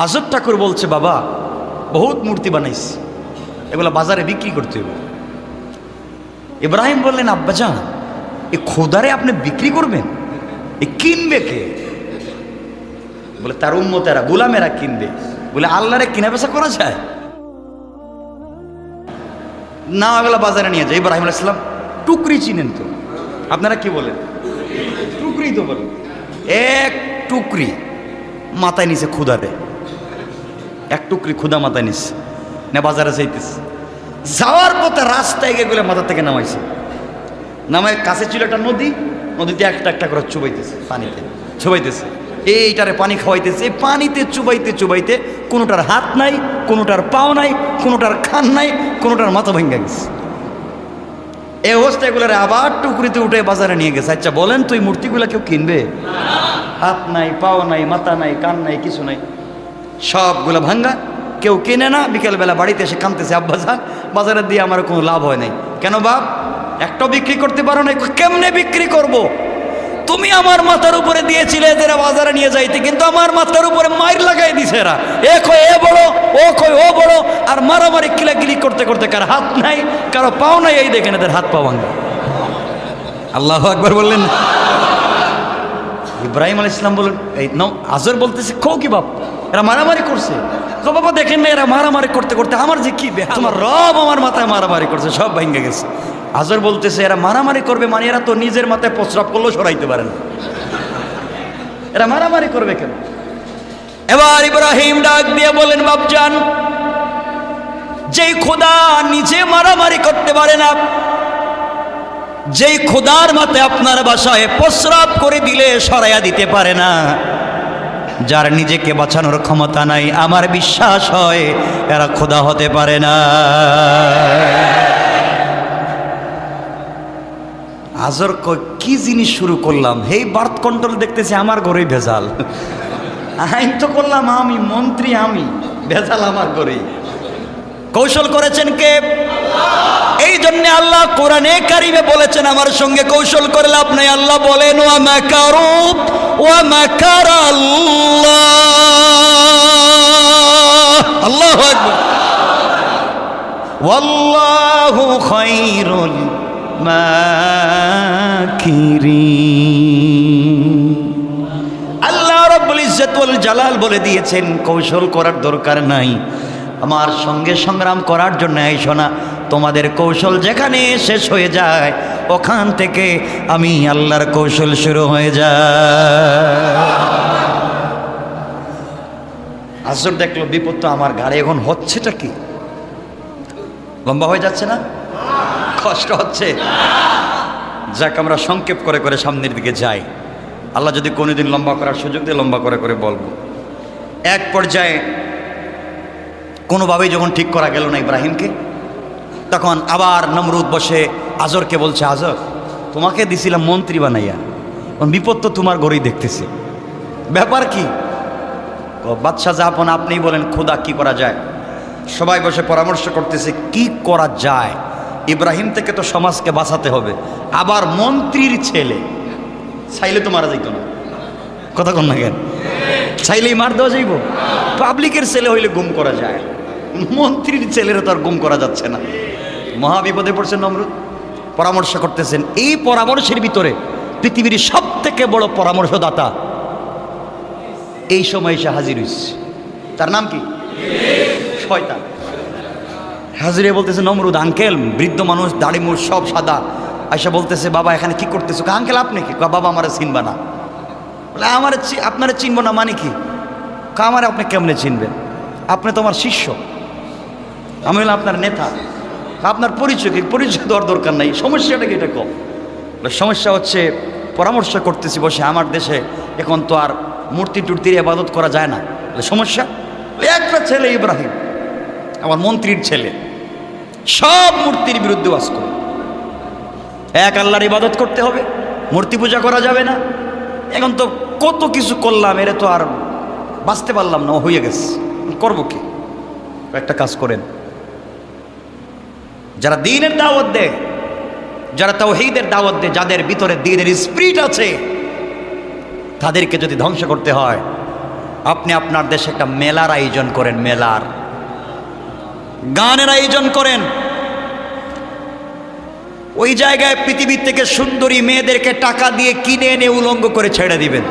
আজব ঠাকুর বলছে, বাবা বহুত মূর্তি বানাইছি, এগুলো বাজারে বিক্রি করতে হবে। ইব্রাহিম বললেন, আব্বাজান এই খোদারে আপনি বিক্রি করবেন? এ কিনবে কে? বলে তার উম্মতেরা, গোলামেরা কিনবে। বলে আল্লাহরে কিনা বেচা করা যায় না, এগুলো বাজারে নিয়ে যায়। ইব্রাহিম আলাইহিস সালাম টুকরি চিনেন তো? আপনারা কি বলেন? টুকরি তো বলেন। এক টুকরি মাথায় নিছে খুদারে, এক টুকরি খুদা মাথায় নিছে না, বাজারে যাইতেছে। যাওয়ার পথে রাস্তায় গিয়ে মাথা থেকে নামাইছে। নামায় কাছে ছিল একটা নদী, নদীতে একটা একটা করে চুবাইতেছে, পানিতে চুবাইতেছে, এইটারে পানি খাওয়াইতেছে। এই পানিতে চুবাইতে চুবাইতে কোনোটার হাত নাই, কোনোটার পাও নাই, কোনোটার খান নাই, কোনোটার মাথা ভেঙে গেছে। এই অবস্থা এগুলারে আবার টুকরিতে উঠে বাজারে নিয়ে গেছে। আচ্ছা বলেন তো এই মূর্তিগুলা কেউ কিনবে? হাত নাই, পাও নাই, মাথা নাই, কান নাই, কিছু নাই, সবগুলো ভাঙ্গা, কেউ কেনে না। বিকেলবেলা বাড়িতে এসে কাঁদতেছে, আব্বাজান বাজারে দিয়ে আমার কোনো লাভ হয় নাই। কেন বাপ? একটাও বিক্রি করতে পারো না। কেমনে বিক্রি করব? তুমি আমার মাথার উপরে দিয়েছিলে এরা বাজারে নিয়ে যাইতে, কিন্তু আমার মাথার উপরে মাইর লাগাই দিছে এরা। এ কয় এ বড়, ও কয় ও বড়, আর মারামারি কিলাকিলি করতে করতে কার হাত নাই, কারো পাও নাই, এই দেখেন এদের হাত পা ভাঙ্গা। আল্লাহু আকবার বললেন। ইব্রাহিম আলাইহিস সালাম বলেন, এই নাও। আজর বলতেছে, কও কি বাপ, এরা মারামারি করছে? কো বাবা দেখেন না, এরা মারামারি করতে করতে আমার যে কি, তোমার রব আমার মাথায় মারামারি করছে, সব ভেঙে গেছে। আজর বলতেছে, এরা মারামারি করবে মানে এরা তো নিজের মাথায় প্রস্রাব করলেও সরাইতে পারে না, এরা মারামারি করবে কেন? এবার ইব্রাহিম ডাক দিয়ে বলেন, বাপজান যেই খোদা নিজে মারামারি করতে পারে না, যেই খোদার মাথায় আপনার বাসায় প্রস্রাব করে দিলে সরাইয়া দিতে পারে না, যার নিজেকে বাঁচানোর ক্ষমতা নাই, আমার বিশ্বাস হয় এরা খোদা হতে পারে না। আজর কি জিনিস শুরু করলাম? হেই বার্থ কন্ট্রোল দেখতেছি আমার ঘরেই ভেজাল। আইন তো করলাম আমি, মন্ত্রী আমি, ভেজাল আমার ঘরেই। কৌশল করেছেন কে? এই জন্য আল্লাহ কোরআনে কারিমে বলেছেন, আমার সঙ্গে কৌশল করে লাভ নাই। আল্লাহ বলেন, ওয়া মাকারু ওয়া মাকারাল্লাহ। আল্লাহু আকবার। ওয়াল্লাহু খায়রুল মাকিরিন। আল্লাহ রাব্বুল ইজ্জত ওয়াল জালাল বলে দিয়েছেন, কৌশল করার দরকার নাই, আমার সঙ্গে সংগ্রাম করার জন্য আইসো না। তোমাদের কৌশল যেখানে শেষ হয়ে যায়, ওখান থেকে আমি আল্লাহর কৌশল শুরু হয়ে যায়। আজর দেখলো বিপদ তো আমার ঘাড়ে, এখন হচ্ছেটা কি? লম্বা হয়ে যাচ্ছে না? কষ্ট হচ্ছে? যাক, আমরা সংক্ষেপ করে করে সামনের দিকে যাই। আল্লাহ যদি কোনোদিন লম্বা করার সুযোগ দিয়ে লম্বা করে করে বলবো। এক পর্যায়ে কোনোভাবেই যখন ঠিক করা গেল না ইব্রাহিমকে, তখন আবার নমরুদ বসে আজরকে বলছে, আজর তোমাকে দিছিলাম মন্ত্রী বানাইয়া, বিপদ তো তোমার ঘরেই দেখতেছি, ব্যাপার কি? বাদশাহ জাহাপন আপনিই বলেন, খোদা কি করা যায়? সবাই বসে পরামর্শ করতেছে কি করা যায়। ইব্রাহিম থেকে তো সমাজকে বাঁচাতে হবে, আবার মন্ত্রীর ছেলে, চাইলে তো মারা যাইত না। কথা কন না কেন? চাইলেই মার দেওয়া যাইব? পাবলিকের ছেলে হইলে গুম করা যায়, মন্ত্রীর ছেলেরা তো আর গুম করা যাচ্ছে না। মহা বিপদে পড়ছেন নমরুদ। পরামর্শ করতেছেন, এই পরামর্শের ভিতরে পৃথিবীর সব থেকে বড় পরামর্শদাতা এই সময় এসে হাজির হইছে। তার নাম কি? শয়তান। হাজিরে বলতেছে, নমরুদ আঙ্কেল, বৃদ্ধ মানুষ, দাড়ি মুড় সব সাদা, আয়সা বলতেছে, বাবা এখানে কি করতেছো? আঙ্কেল আপনি কি? বাবা আমার চিনবা না। বলে আমার আপনারা চিনবো না মানে কি? আমার আপনি কেমনে চিনবেন? আপনি তো আমার শিষ্য, আমি হলাম আপনার নেতা, আপনার পরিচয় কি? পরিচয় দেওয়ার দরকার নাই, সমস্যাটা কি? এটা কম। সমস্যা হচ্ছে পরামর্শ করতেছি বসে, আমার দেশে এখন তো আর মূর্তি টুর্তির ইবাদত করা যায় না। সমস্যা একটা ছেলে ইব্রাহিম, আমার মন্ত্রীর ছেলে, সব মূর্তির বিরুদ্ধে ওয়াজ করে, এক আল্লাহর ইবাদত করতে হবে, মূর্তি পূজা করা যাবে না। এখন তো কত কিছু করলাম, এর তো আর বাঁচতে পারলাম না, হয়ে গেছে, করবো কি? একটা কাজ করেন, যারা দ্বীনের দাওয়াত দেয়, যারা তাওহীদের দাওয়াত দেয়, যাদের ভিতরে দ্বীনের স্পিরিট আছে, তাদেরকে যদি ধ্বংস করতে হয় আপনি আপনার দেশে একটা মেলার আয়োজন করেন, মেলার গানের আয়োজন করেন। ওই জায়গায় পৃথিবীর থেকে সুন্দরী মেয়েদেরকে টাকা দিয়ে কিনে এনে উলঙ্গ করে ছেড়ে দিবেন।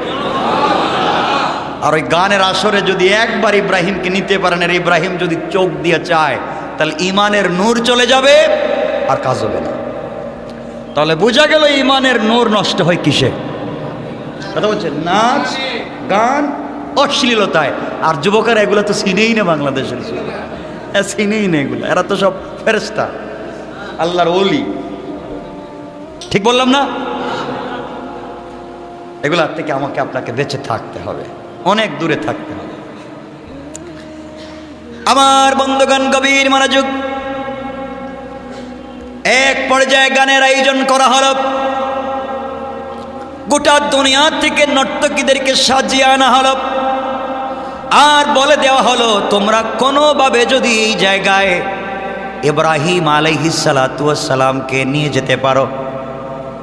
আর ওই গানের আসরে যদি একবার ইব্রাহিমকে নিতে পারেন, আর ইব্রাহিম যদি চোখ দিয়ে চায়, তাহলে ইমানের নূর চলে যাবে, আর কাজ হবে না। তাহলে বোঝা গেল ইমানের নূর নষ্ট হয় কিসে? কথা বলছে নাচ, গান, অশ্লীলতায়। আর যুবকেরা এগুলো তো চিনেই না, বাংলাদেশের চিনেই না এগুলো। এরা তো সব ফেরেশতা, আল্লাহর ওলি। ঠিক বললাম না? এগুলার থেকে আমাকে আপনাকে বেঁচে থাকতে হবে, অনেক দূরে থাকতে হবে। আমার বন্ধুগণ, গভীর মনোযোগ। এক পর্যায়ে গানের আয়োজন করা হলো। গোটা দুনিয়া থেকে নর্তকীদেরকে সাজিয়ে আনা হলো, আর বলে দেওয়া হলো তোমরা কোনোভাবে যদি এই জায়গায় ইব্রাহিম আলাইহিস সালাতু ওয়াস সালামকে নিয়ে যেতে পারো,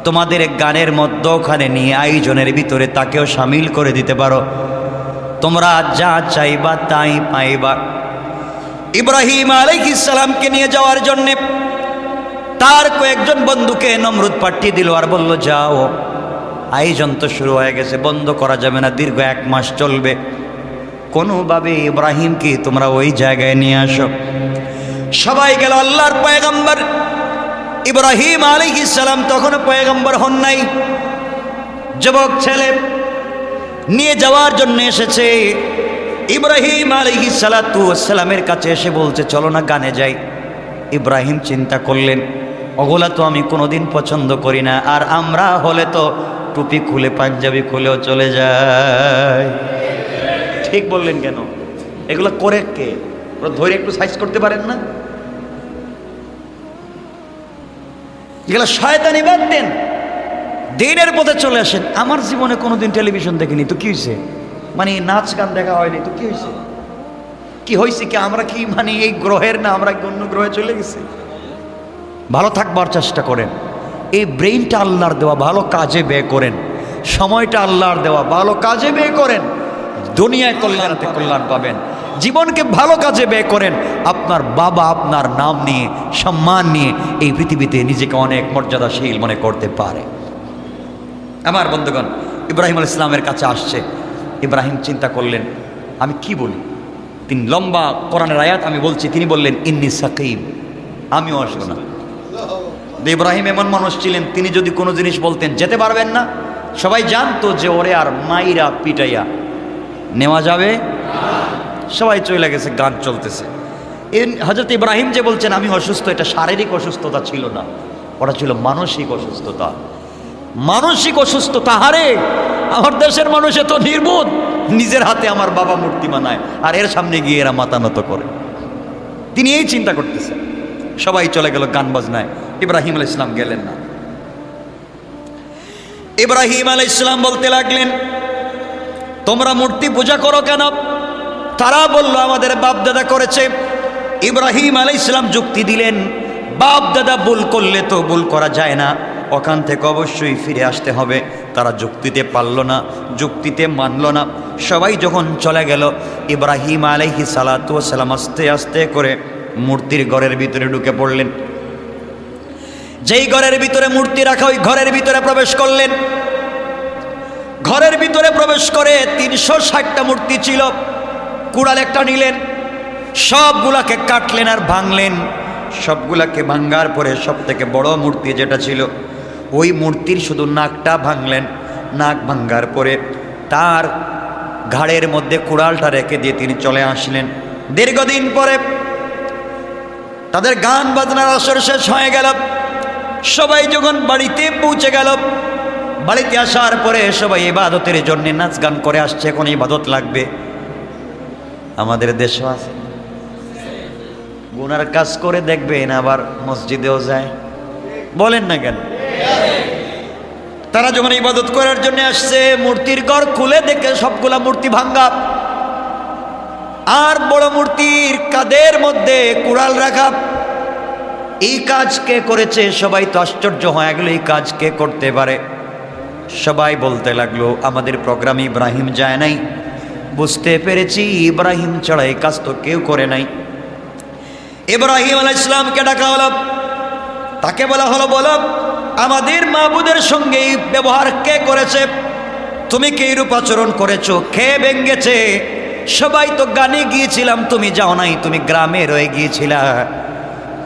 তোমাদের গানের মধ্যখানে নিয়ে আয়োজনের ভিতরে তাকেও শামিল করে দিতে পারো, তোমরা যা চাইবা তাই পাইবা। ইব্রাহিম আলাইহিস সালামকে নিয়ে যাওয়ার জন্যে তার কয়েকজন বন্ধুকে নমরুদ পাঠিয়ে দিল, আর বলল যাও, আয়োজন তো শুরু হয়ে গেছে, বন্ধ করা যাবে না, দীর্ঘ 1 মাস চলবে। কোনোভাবে ইব্রাহিমকে তোমরা ওই জায়গায় নিয়ে আসো। সবাই গেল। আল্লাহর পয়গম্বর ইব্রাহিম আলাইহিস সালাম তখনও পয়গম্বর হন নাই, যুবক ছেলে নিয়ে যাওয়ার জন্য এসেছে। ইব্রাহিম আলাইহিস সালাতু ওয়াস সালামের কাছে এসে বলছে চলো না গানে যাই। ইব্রাহিম চিন্তা করলেন, ওগুলা তো আমি কোনোদিন পছন্দ করি না, আর আমরা হলে তো টুপি খুলে পাঞ্জাবি খুলেও চলে যায়। ঠিক বললেন কেন? এগুলো করে কে? ধরে একটু সাইজ করতে পারেন না? এগুলো শয়তানি, বাদ দেন, দিনের পথে চলে আসেন। আমার জীবনে কোনোদিন টেলিভিশন দেখিনি, তো কি হয়েছে? মানে নাচ গান দেখা হয়নি, তো কি হয়েছে? কি হয়েছে কি? আমরা কি মানে এই গ্রহের না, আমরা কি অন্য গ্রহে চলে গেছি? ভালো থাকবার চেষ্টা করেন। এই ব্রেইনটা আল্লাহর দেওয়া, ভালো কাজে ব্যয় করেন। সময়টা আল্লাহর দেওয়া, ভালো কাজে ব্যয় করেন। দুনিয়ায় কল্যাণতে কল্যাণ পাবেন। জীবনকে ভালো কাজে ব্যয় করেন। আপনার বাবা আপনার নাম নিয়ে, সম্মান নিয়ে এই পৃথিবীতে নিজেকে অনেক মর্যাদাশীল মনে করতে পারে। আমার বন্ধুগণ, ইব্রাহিম আলাইহিস সালামের কাছে আসছে। ইব্রাহিম চিন্তা করলেন আমি কি বলি। তিনি লম্বা কোরআনের আয়াত আমি বলছি, তিনি বললেন ইন্নী সাকিম, আমিও আসবো না। ইব্রাহিম এমন মানুষ ছিলেন, তিনি যদি কোনো জিনিস বলতেন যেতে পারবেন না, সবাই জানতো যে ওরে আর মাইরা পিটাইয়া নেওয়া যাবে। সবাই চলে গেছে, গান চলতেছে। হযরত ইব্রাহিম যে বলছেন আমি অসুস্থ, এটা শারীরিক অসুস্থতা ছিল না, ওটা ছিল মানসিক অসুস্থতা। মানসিক অসুস্থতা। হারে, আমার দেশের মানুষ এত নির্বোধ, নিজের হাতে আমার বাবা মূর্তি বানায়, আর এর সামনে গিয়ে এরা মাথা নত করে। তিনি এই চিন্তা করতেছেন। সবাই চলে গেল গান বাজনায়, ইব্রাহিম আলাইহিস সালাম গেলেন না। ইব্রাহিম আলাইহিস সালাম বলতে লাগলেন তোমরা মূর্তি পূজা করো কেন? তারা বলল আমাদের বাপ দাদা করেছে। ইব্রাহিম আলাইহিস সালাম যুক্তি দিলেন, বাপ দাদা ভুল করলে তো ভুল করা যায় না, ওখান থেকে অবশ্যই ফিরে আসতে হবে। তারা যুক্তিতে পারল না, যুক্তিতে মানল না। সবাই যখন চলে গেল, ইব্রাহিম আলাইহিস সালাতু ওয়াস সালাম আস্তে আস্তে করে মূর্তির ঘরের ভিতরে ঢুকে পড়লেন। যেই ঘরের ভিতরে মূর্তি রাখা, ওই ঘরের ভিতরে প্রবেশ করলেন। ঘরের ভিতরে প্রবেশ করে 360টা মূর্তি ছিল। কুড়াল একটা নিলেন, সবগুলাকে কাটলেন আর ভাঙলেন। সবগুলাকে ভাঙ্গার পরে সব থেকে বড় মূর্তি যেটা ছিল, ওই মূর্তির শুধু নাকটা ভাঙলেন। নাক ভাঙ্গার পরে তার ঘাড়ের মধ্যে কুড়ালটা রেখে দিয়ে তিনি চলে আসলেন। দীর্ঘদিন পরে তাদের গান বাজনার আসর শেষ হয়ে গেল। সবাই যখন বাড়িতে পৌঁছে গেল, বাড়িতে আসার পরে সবাই ইবাদতের জন্য নাচ গান করে আসছে। এখন ইবাদত লাগবে। আমাদের দেশও আছে, গুনার কাজ করে দেখবেন আবার মসজিদেও যায়, বলেন না কেন? তারা যখন ইবাদত করার জন্য আসছে, মূর্তির ঘর খুলে দেখে সবগুলা মূর্তি ভাঙ্গা, আর বড় মূর্তির কাঁধের মধ্যে কুড়াল রাখা। এই কাজ কে করেছে? সবাই তো আশ্চর্য হয়ে গেল, এই কাজ কে করতে পারে? সবাই বলতে লাগলো আমাদের প্রোগ্রামে ইব্রাহিম যায় নাই, বুঝতে পেরেছি ইব্রাহিম ছাড়া এই কাজ তো কেউ করে নাই। ইব্রাহিম আলাইহিস সালামকে ডাকা হলো, তাকে বলা হলো, বলো আমাদের মাবুদের সঙ্গে এই ব্যবহার কে করেছে? তুমি কে রূপ আচরণ করেছো? কে ভেঙ্গেছে? সবাই তো গানে গিয়েছিলাম, তুমি যাও নাই, তুমি গ্রামে রয়ে গিয়েছিলা।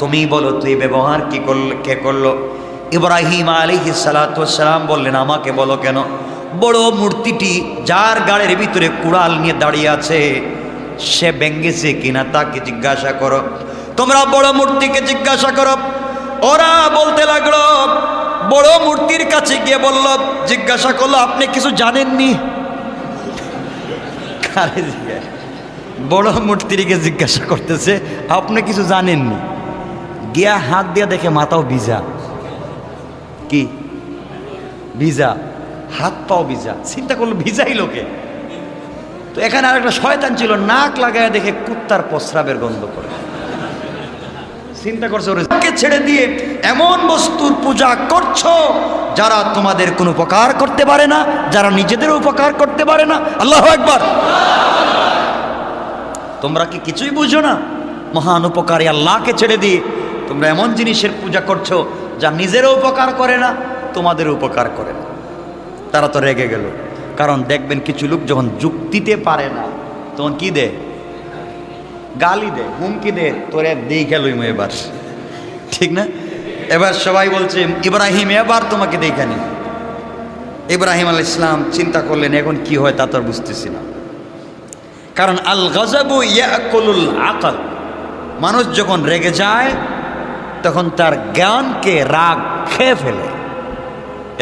তুমি বলো তুই ব্যবহার কি করল, কে করলো? ইব্রাহিম আলাইহিস সালাতু ওয়াস সালাম বললেন, আমাকে বলো কেন? বড় মূর্তিটি যার গাড়ির ভিতরে কুড়াল নিয়ে দাঁড়িয়ে আছে সে ভেঙ্গেছে কিনা তাকে জিজ্ঞাসা করো। তোমরা বড় মূর্তিকে জিজ্ঞাসা করো। ওরা বলতে লাগলো, বড় মূর্তির কাছে গিয়ে বলল, জিজ্ঞাসা করলো, আপনি কিছু জানেননি? বড় মূর্তিকে জিজ্ঞাসা করতেছে, আপনি কিছু জানেননি? গিয়া হাত দিয়া দেখে মাথাও ভিজা। কি ভিজা? হাত পাও ভিজা। চিন্তা করলো ভিজাই লোকে। তো এখানে আরেকটা শয়তান ছিল, নাক লাগায় দেখে কুত্তার প্রস্রাবের গন্ধ করে। চিন্তা করছো ওকে ছেড়ে দিয়ে এমন বস্তুর পূজা করছো যারা তোমাদের কোনো উপকার করতে পারে না, যারা নিজেদের উপকার করতে পারে না। আল্লাহু আকবার। তোমরা কি কিছুই বুঝো না? মহান উপকারী আল্লাহকে ছেড়ে দিয়ে তোমরা এমন জিনিসের পূজা করছো যা নিজেরও উপকার করে না, তোমাদের উপকার করে না। তারা তো রেগে গেল, কারণ দেখবেন কিছু লোক যখন যুক্তিতে পারে না তখন কি দে? গালি দে, হুমকি দে, তোরে দিই খেলুইম এবার, ঠিক না? এবার সবাই বলছে, ইব্রাহিম এবার তোমাকে দেখানি। ইব্রাহিম আলাইহিস সালাম চিন্তা করলেন, এখন কি হয় তা তো আর বুঝতেছি না। কারণ আল গযবু ইয়াকুলুল আকল, মানুষ যখন রেগে যায় তখন তার জ্ঞানকে রাগ খেয়ে ফেলে।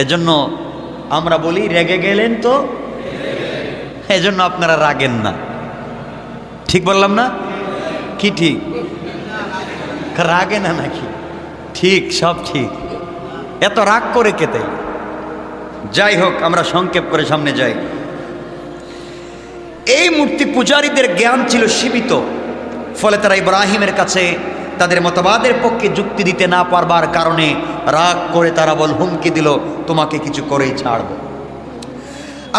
এজন্য আমরা বলি রেগে গেলেন তো, এজন্য আপনারা রাগেন না। ঠিক বললাম না? কি ঠিক? রাগে না নাকি? ঠিক, সব ঠিক। এত রাগ করে কেতে? যাই হোক, আমরা সংক্ষেপ করে সামনে যাই। এই মূর্তি পূজারীদের জ্ঞান ছিল সীমিত, ফলে তারা ইব্রাহিমের কাছে তাদের মতবাদের পক্ষে যুক্তি দিতে না পারবার কারণে রাগ করে তারা হুমকি দিল, তোমাকে কিছু করেই ছাড়ব।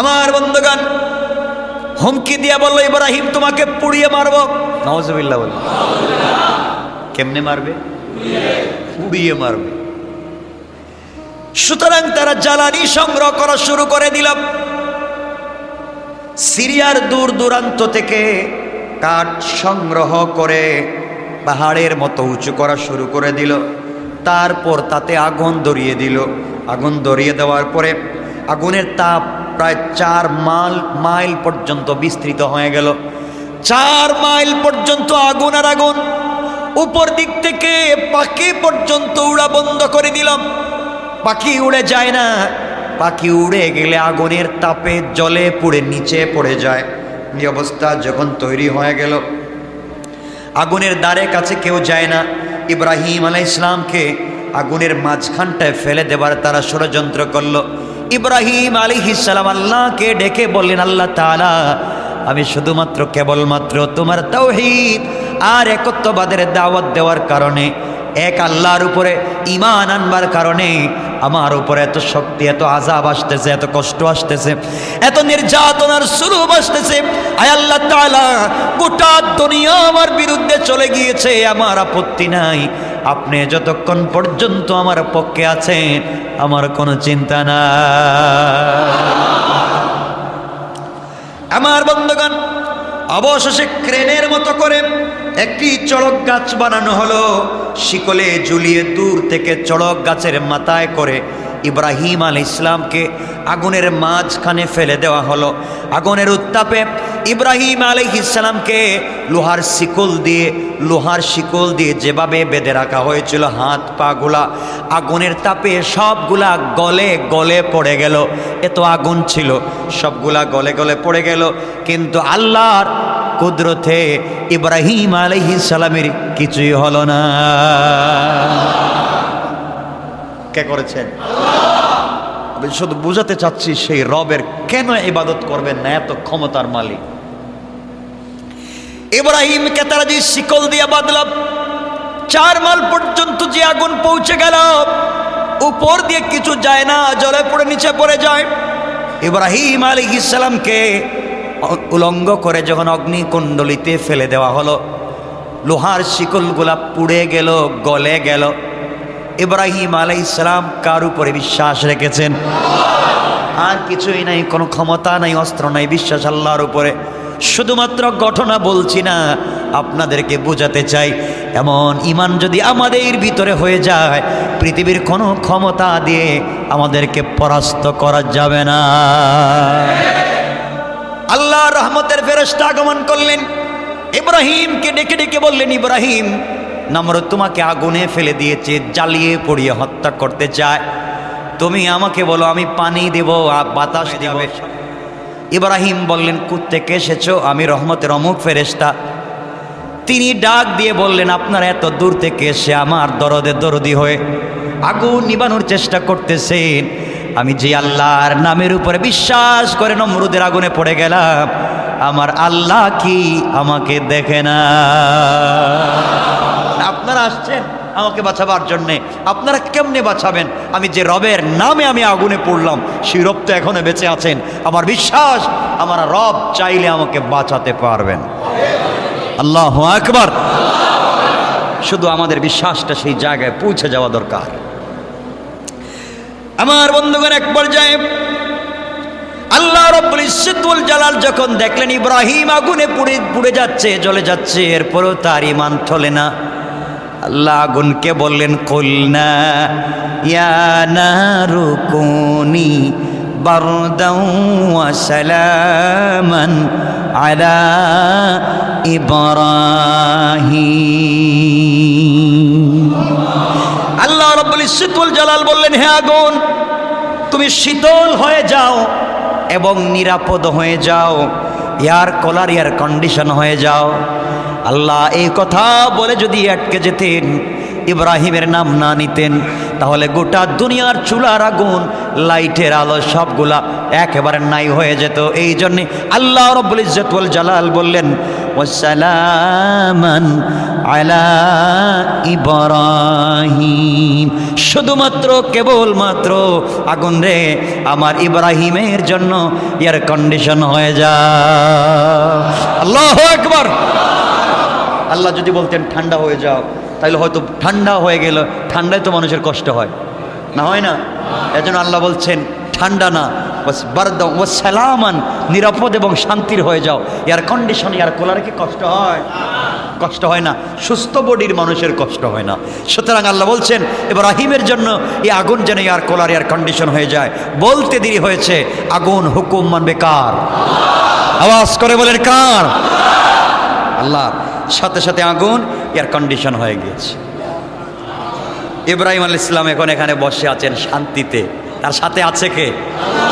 আমার বন্ধুগণ, হুমকি দিয়া বলল, ইব্রাহিম তোমাকে পুড়িয়ে মারব। নাউজুবিল্লাহ বল। কেমনে মারবে? পুড়িয়ে মারবে। সুতরাং তারা জ্বালানি সংগ্রহ করা শুরু করে দিল। সিরিয়ার দূর দূরান্ত থেকে কাঠ সংগ্রহ করে পাহাড়ের মতো উঁচু করা শুরু করে দিল। তারপর তাতে আগুন ধরিয়ে দিল। আগুন ধরিয়ে দেওয়ার পরে আগুনের তাপ প্রায় 4 মাইল পর্যন্ত বিস্তৃত হয়ে গেল। 4 মাইল পর্যন্ত আগুন আর আগুন। উপর দিক থেকে পাখি পর্যন্ত উড়া বন্ধ করে দিলাম। পাখি উড়ে যায় না। পাখি উড়ে গেলে আগুনের তাপে জলে পুড়ে নিচে পড়ে যায়। এই অবস্থা যখন তৈরি হয়ে গেল, আগুনের দ্বারে কাছে কেউ যায় না। ইব্রাহিম আলাইহিস সালামকে আগুনের মাঝখানটায় ফেলে দেবার তারা ষড়যন্ত্র করল। ইব্রাহিম আলাইহিস সালাম আল্লাহকে ডেকে বললেন, আল্লাহ তাআলা, আমি শুধুমাত্র কেবলমাত্র তোমার তাওহীদ আর একত্ববাদের দাওয়াত দেওয়ার কারণে, এক আল্লাহর উপরে ঈমান আনবার কারণে আমার উপরে এত শক্তি, এত আযাব আসতেছে, এত কষ্ট আসতেছে, এত নির্যাতনার সুরূপ আসতেছে। আয় আল্লাহ তাআলা, গোটা দুনিয়া আমার বিরুদ্ধে চলে গিয়েছে, আমার আপত্তি নাই। আপনি যতক্ষণ পর্যন্ত আমার পক্ষে আছেন আমার কোনো চিন্তা নাই। আমার বন্ধুগণ, অবশেষে ক্রেনের মতো করে একটি চড়ক গাছ বানানো হলো। শিকলে ঝুলিয়ে দূর থেকে চড়ক গাছের মাথায় করে ইব্রাহিম আলাইহিস সালামকে আগুনের মাঝখানে ফেলে দেওয়া হলো। আগুনের উত্তাপে ইব্রাহিম আলাইহিস সালামকে লোহার শিকল দিয়ে যেভাবে বেঁধে রাখা হয়েছিল, হাত পা গুলা আগুনের তাপে সবগুলা গলে গলে পড়ে গেল। এত আগুন ছিল, সবগুলা গলে গলে পড়ে গেল। কিন্তু আল্লাহর কুদরতে ইব্রাহিম আলাইহিস সালামের কিছুই হলো না। কে করেছেন? আমি শুধু বুঝাতে চাচ্ছি সেই রবের কেন ইবাদত করবেন না, এত ক্ষমতার মালিক। ইব্রাহিমকে তারা যে শিকল দিয়ে বাঁধল, 4 মাইল পর্যন্ত যে আগুন পৌঁছে গেল, উপর দিয়ে কিছু যায় না, জলে পড়ে নিচে পড়ে যায়। ইব্রাহিম আলাইহিস সালামকে উলঙ্গ করে যখন অগ্নিকুণ্ডলিতে ফেলে দেওয়া হলো, লোহার শিকলগুলা পুড়ে গেল, গলে গেল। ইব্রাহিম আলাইহিস সালাম কার উপরে বিশ্বাস রেখেছেন? আর কিছুই নাই, কোনো ক্ষমতা নাই, অস্ত্র নাই, বিশ্বাস আল্লাহর উপরে। শুধুমাত্র ঘটনা বলছি না, আপনাদেরকে বোঝাতে চাই, এমন ইমান যদি আমাদের ভিতরে হয়ে যায়, পৃথিবীর কোনো ক্ষমতা দিয়ে আমাদেরকে পরাস্ত করা যাবে না। আল্লাহ রহমতের ফেরেশতা আগমন করলেন, ইব্রাহিমকে ডেকে ডেকে বললেন, ইব্রাহিম, নমরুদ তোমাকে আগুনে ফেলে দিয়েছে, জ্বালিয়ে পুড়িয়ে হত্যা করতে চায়, তুমি আমাকে বলো, আমি পানি দেব, বাতাস দেব। ইব্রাহিম বললেন, কোত্থেকে এসেছো? আমি রহমতের অমুক ফেরেশতা। তিনি ডাক দিয়ে বললেন, আপনারা এত দূর থেকে এসে আমার দরদে দরদি হয়ে আগুন নিবানোর চেষ্টা করতেছেন, আমি যে আল্লাহর নামের উপরে বিশ্বাস করে নমরুদের আগুনে পড়ে গেলাম, আমার আল্লাহ কি আমাকে দেখে না? আপনারা আসছেন আমাকে বাঁচাবার জন্যে, আপনারা কেমনে বাঁচাবেন? আমি যে রবের নামে আমি আগুনে পড়লাম, সেই রব তো এখনো বেঁচে আছেন। আমার বিশ্বাস, আমার রব চাইলে আমাকে বাঁচাতে পারবেন। আল্লাহু আকবার। শুধু আমাদের বিশ্বাসটা সেই জায়গায় পৌঁছে যাওয়া দরকার। আমার বন্ধুগণ, এক পর্যায়ে আল্লাহ রাব্বুল ইজ্জত ওয়াল জালাল যখন দেখলেন ইব্রাহিম আগুনে পুড়ে যাচ্ছে, জ্বলে যাচ্ছে, এরপরও তার ঈমান টলে না, আল্লাহ আগুনকে বললেন, কুলনা ইয়া নারু কুনি বারদাও ওয়া সালামান আলা ইব্রাহিম। আল্লাহ রাব্বুল ইজ্জত ওয়াল জালাল বললেন, হে আগুন, তুমি শীতল হয়ে যাও এবং নিরাপদ হয়ে যাও, এয়ার কলার, এয়ার কন্ডিশন হয়ে যাও। আল্লাহ এই কথা বলে যদি আটকে যেতেন, ইব্রাহিমের নাম না নিতেন, তাহলে গোটা দুনিয়ার চুলার আগুন, লাইটের আলো সবগুলা একেবারে নাই হয়ে যেত। এই জন্যে আল্লাহ রাব্বুল ইজ্জত ওয়াল জালাল বললেন, ওয়াসালামান আলা ইব্রাহিম, শুধুমাত্র কেবলমাত্র আগুন রে আমার ইব্রাহিমের জন্য এয়ার কন্ডিশন হয়ে যায়। আল্লাহু আকবার। আল্লাহ যদি বলতেন ঠান্ডা হয়ে যাও, তাহলে হয়তো ঠান্ডা হয়ে গেল, ঠান্ডায় তো মানুষের কষ্ট হয় না, হয় না? এজন্য আল্লাহ বলছেন ঠান্ডা না, বাস বারদাও ওয়া সালামান, নিরাপদ এবং শান্তির হয়ে যাও। এয়ার কন্ডিশন, এয়ার কুলারে কি কষ্ট হয়? কষ্ট হয় না। সুস্থ বডির মানুষের কষ্ট হয় না। সুতরাং আল্লাহ বলছেন ইব্রাহিমের জন্য এই আগুন যেন এয়ার কুলার, এয়ার কন্ডিশন হয়ে যায়। বলতে দেরি হয়েছে, আগুন হুকুম মানবে কার? আওয়াজ করে বলেন কার? আল্লাহ। সাথে সাথে আগুন এয়ার কন্ডিশন হয়ে গিয়েছে। ইব্রাহিম আলাইহিস সালাম এখন এখানে বসে আছেন শান্তিতে, তার সাথে আছে কে?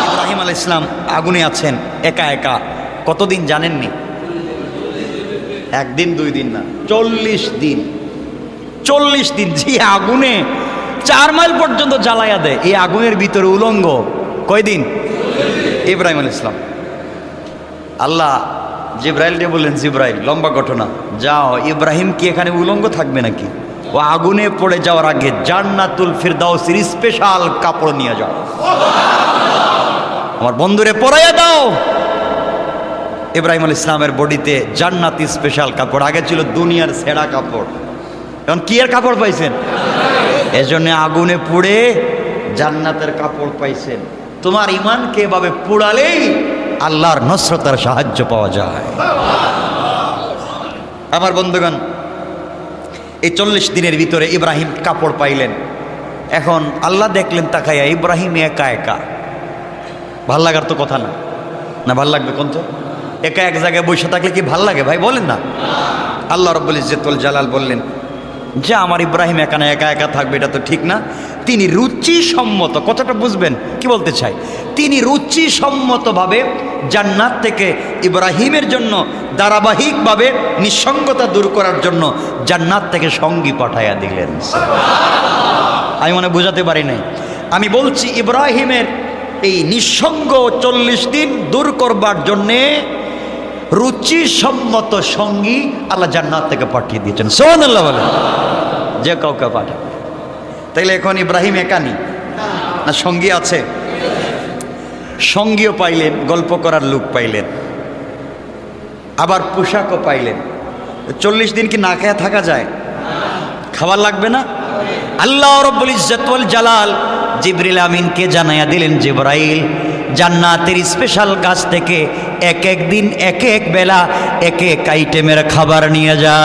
ইব্রাহিম আলাইহিস সালাম আগুনে আছেন একা একা। কতদিন জানেননি? একদিন দুই দিন না, 40 দিন। 40 দিন যে আগুনে 4 মাইল পর্যন্ত জ্বালাইয়া দেয়, এই আগুনের ভিতরে উলঙ্গ। কয়দিন? ইব্রাহিম আলাইহিস সালাম। আল্লাহ জিব্রাইলকে বললেন, জিব্রাইল, লম্বা ঘটনা, যাও, ইব্রাহিম কি এখানে উলঙ্গ থাকবে নাকি? ও আগুনে পড়ে যাওয়ার আগে জান্নাতুল ফিরদাউসের স্পেশাল কাপড় নিয়ে যাও, আমার বন্ধুরে পরাইয়া দাও। ইব্রাহিম আলাইহিস সালামের বডিতে জান্নাতি স্পেশাল কাপড়, আগে ছিল দুনিয়ার ছেঁড়া কাপড়, এখন কি এর কাপড় পাইছেন? এজন্য আগুনে পুড়ে জান্নাতের কাপড় পাইছেন। তোমার ইমানকে এভাবে পুড়ালেই আল্লাহর নসরতার সাহায্য পাওয়া যায়। আমার বন্ধুগণ, এই 40 দিনের ভিতরে ইব্রাহিম কাপড় পাইলেন। এখন আল্লাহ দেখলেন তাকাইয়া, ইব্রাহিম একা একা। ভাল লাগার তো কথা না, না ভাল লাগবে কোন? তো একা এক জায়গায় বসে থাকলে কি ভাল লাগে ভাই? বলেন না। আল্লাহ রাব্বুল ইজ্জত ওয়াল জালাল বললেন যে আমার ইব্রাহিম এখানে একা একা থাকবে, এটা তো ঠিক না। তিনি রুচিসম্মত, কথাটা বুঝবেন কি বলতে চাই, তিনি রুচিসম্মতভাবে জান্নাত থেকে ইব্রাহিমের জন্য ধারাবাহিকভাবে নিঃসঙ্গতা দূর করার জন্য জান্নাত থেকে সঙ্গী পাঠাইয়া দিলেন। আমি মনে বোঝাতে পারি নাই। আমি বলছি ইব্রাহিমের এই নিঃসঙ্গ 40 দিন দূর করবার জন্যে রুচিসম্মত সঙ্গী আল্লাহ জান্নাত থেকে পাঠিয়ে দিয়েছেন। সুবহানাল্লাহ বলেন। যে কাউকে পাঠাবে। তাইলে এখন ইব্রাহিম একানি না সঙ্গী আছে? সঙ্গীও পাইলেন, গল্প করার লোক পাইলেন। আবার পোশাকও পাইলেন। 40 দিন কি না খেয়ে থাকা যায়? খাবার লাগবে না? আল্লাহ রাব্বুল ইজ্জত ওয়াল জালাল জিবরিল আমিনকে জানায়া দিলেন, জিবরাইল জান্নাতের স্পেশাল গাছ থেকে এক এক দিন এক এক বেলা এক এক আইটেমের খাবার নিয়ে যা।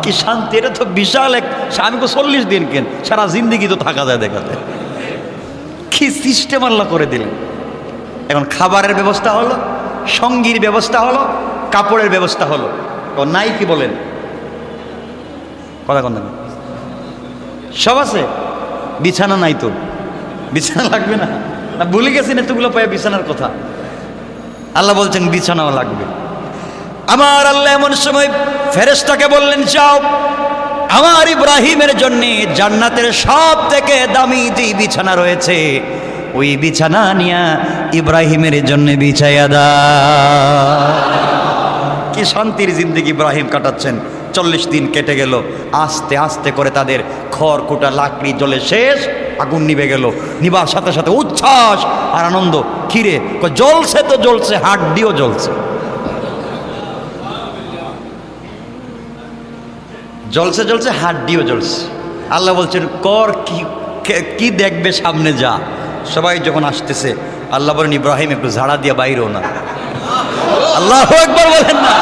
কি শান্তি! এটা তো বিশাল এক, আমি তো 40 দিন কেন, সারা জিন্দেগি তো থাকা যায় দেখাতে। কি সিস্টেম আল্লাহ করে দিলেন। এখন খাবারের ব্যবস্থা হলো, সঙ্গীর ব্যবস্থা হলো, কাপড়ের ব্যবস্থা হলো। তো নাই কি বলেন? কথা কথা সব আছে, বিছানা নাই তো? বিছানা লাগবে না? না ভুলে গেছেন এতগুলো পায়ে বিছানার কথা? আল্লাহ বলছেন বিছানাও লাগবে। আমার আল্লাহ এমন সময় ফেরেশতাকে বললেন, যাও আমার ইব্রাহিমের জন্য জান্নাতের সব থেকে দামি যে বিছানা রয়েছে ওই বিছানা নিয়া ইব্রাহিমের জন্য বিছাইয়া দাও। কি শান্তির জিন্দেগি ইব্রাহিম কাটাচ্ছেন। 40 দিন কেটে গেল, আস্তে আস্তে করে তাদের খড়কুটা লাকড়ি জ্বলে শেষ, আগুন নিভে গেল। নিবার সাথে সাথে উচ্ছ্বাস আর আনন্দ। কিরে জ্বলছে তো জ্বলছে, হাড্ডিও জ্বলছে। জ্বলছে জ্বলছে, হাড্ডিও জ্বলছে। আল্লাহ বলছেন কর কি দেখবে সামনে যা। সবাই যখন আসতেছে আল্লাহ বলেন, ইব্রাহিম একটু ঝাড়া দিয়ে বাইরেও না। আল্লাহু আকবার বলেন না।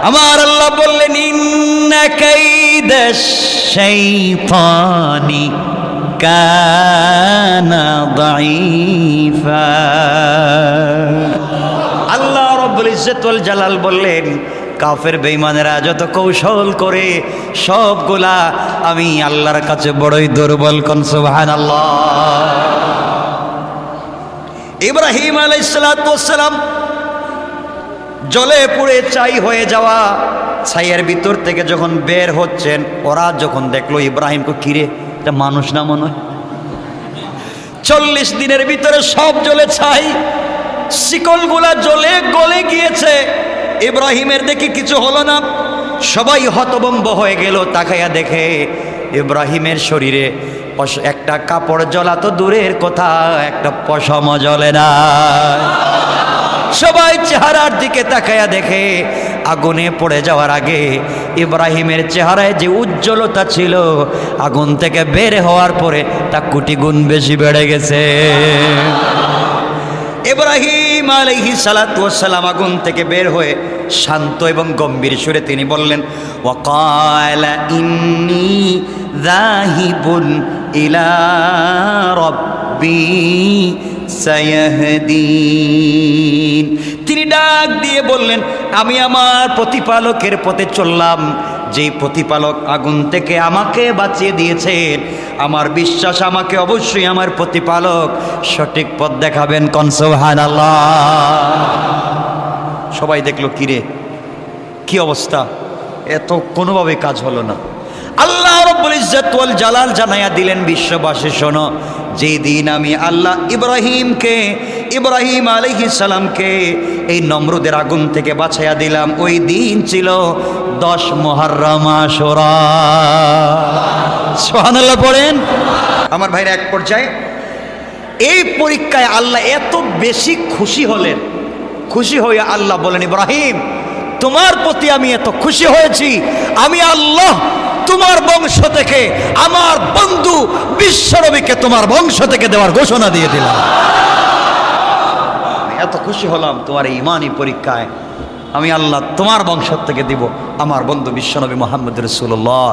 আমার আল্লাহ বললেন, ইন্না কাইদাশ শাইতানি কানা দাঈফা। আল্লাহ রাব্বুল ইজ্জত ওয়াল জালাল বললেন, কাফের বেঈমানেরা যত কৌশল করে সবগুলা আমি আল্লাহর কাছে বড়ই দুর্বল। কোন সুবহানাল্লাহ। ইব্রাহিম আলাইহিস সালাতু ওয়াস সালাম জলে পুড়ে ছাই হয়ে যাওয়া ছাইয়ের ভিতর থেকে যখন বের হচ্ছেন, ওরা যখন দেখলো ইব্রাহিমকে, কিরে এটা মানুষ না মনে হয়। 40 দিনের ভিতরে সব জ্বলে ছাই, শিকলগুলা জ্বলে গলে গিয়েছে। ইব্রাহিমের দেখি কিছু হলো না। সবাই হতভম্ব হয়ে গেল। তাকাইয়া দেখে ইব্রাহিমের শরীরে একটা কাপড় জ্বলা তো দূরের কথা, একটা পশমও জ্বলে না। সবাই চেহারার দিকে তাকাইয়া দেখে আগুনে পড়ে যাওয়ার আগে ইব্রাহিমের চেহারায় যে উজ্জ্বলতা ছিল, আগুন থেকে বের হওয়ার পরে তা কোটি গুণ বেশি বেড়ে গেছে। ইব্রাহিম আলাইহিস সালাতু ওয়াস সালাম আগুন থেকে বের হয়ে শান্ত এবং গম্ভীর সুরে তিনি বললেন, ওয়াকালা ইন্নী যাহিবুন ইলা রাব্বি সায়াহদিন। তিনি ডাক দিয়ে বললেন, আমি আমার প্রতিপালকের পথে চললাম। যেই প্রতিপালক আগুন থেকে আমাকে বাঁচিয়ে দিয়েছেন, আমার বিশ্বাস আমাকে অবশ্যই আমার প্রতিপালক সঠিক পথ দেখাবেন। কোন সুবহানাল্লাহ। সবাই দেখলো, কিরে কি অবস্থা, এত কোনোভাবে কাজ হলো না। আল্লাহ রাব্বুল ইজ্জত ওয়াল জালাল জানাইয়া দিলেন, বিশ্ববাসী শোনো, যেই দিন আমি আল্লাহ ইব্রাহিম আলাইহিস সালামকে এই নমরুদের আগুন থেকে বাঁচাইয়া দিলাম, ওই দিন ছিল 10 মুহররম আশুরা। সুবহানাল্লাহ পড়েন। আমার ভাইরা, এক পর্যায়ে এই পরীক্ষায় আল্লাহ এত বেশি খুশি হলেন, খুশি হয়ে আল্লাহ বলেন, ইব্রাহিম তোমার প্রতি আমি এত খুশি হয়েছি, আমি আল্লাহ তোমার বংশ থেকে আমার বন্ধু বিশ্বনবীকে তোমার বংশ থেকে দেওয়ার ঘোষণা দিয়ে দিলাম। এত খুশি হলাম তোমার এই ঈমানি পরীক্ষায়, আমি আল্লাহ তোমার বংশ থেকে দিব আমার বন্ধু বিশ্বনবী মুহাম্মদ রাসূলুল্লাহ।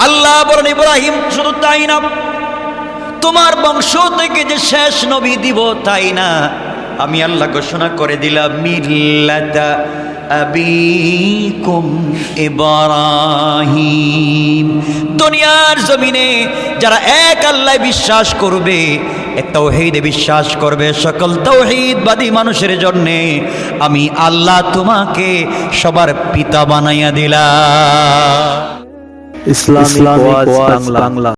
আল্লাহ বলেন, ইব্রাহিম শুধু তাই না, তোমার বংশ থেকে যে শেষ নবী দিব তাই না, আমি আল্লাহ ঘোষণা করে দিলাম, মিল্লাতা আবিকুম ইব্রাহিম। দুনিয়ার জমিনে যারা এক আল্লাহ বিশ্বাস করবে, তাওহীদে বিশ্বাস করবে, সকল তাওহীদবাদী মানুষের জন্য আমি আল্লাহ তোমাকে সবার পিতা বানাইয়া দিলাম। ইসলামিক ওয়াজ বাংলা।